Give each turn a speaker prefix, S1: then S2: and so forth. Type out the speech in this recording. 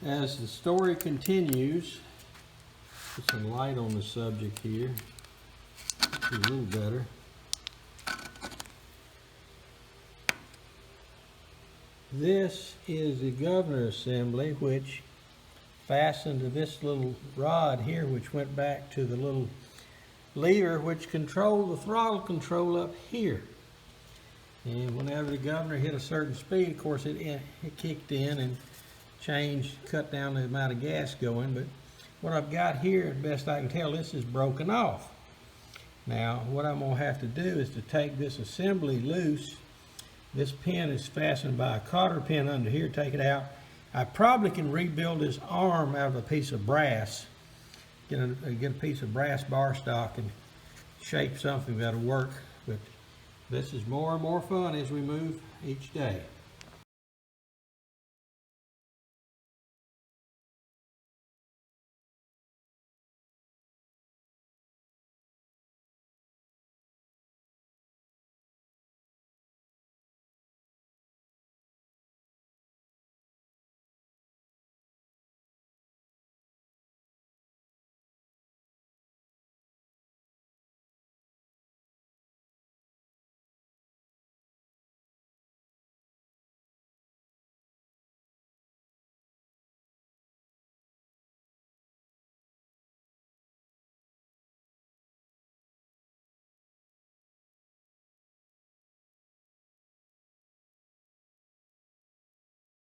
S1: As the story continues, put some light on the subject here, a little better. This is the governor assembly, which fastened to this little rod here, which went back to the little lever which controlled the throttle control up here. And whenever the governor hit a certain speed, of course it kicked in and cut down the amount of gas going. But what I've got here, as best I can tell, this is broken off. Now what I'm going to have to do is to take this assembly loose. This pin is fastened by a cotter pin under here. Take it out. I probably can rebuild this arm out of a piece of brass. Get a piece of brass bar stock and shape something that'll work. But this is more and more fun as we move each day.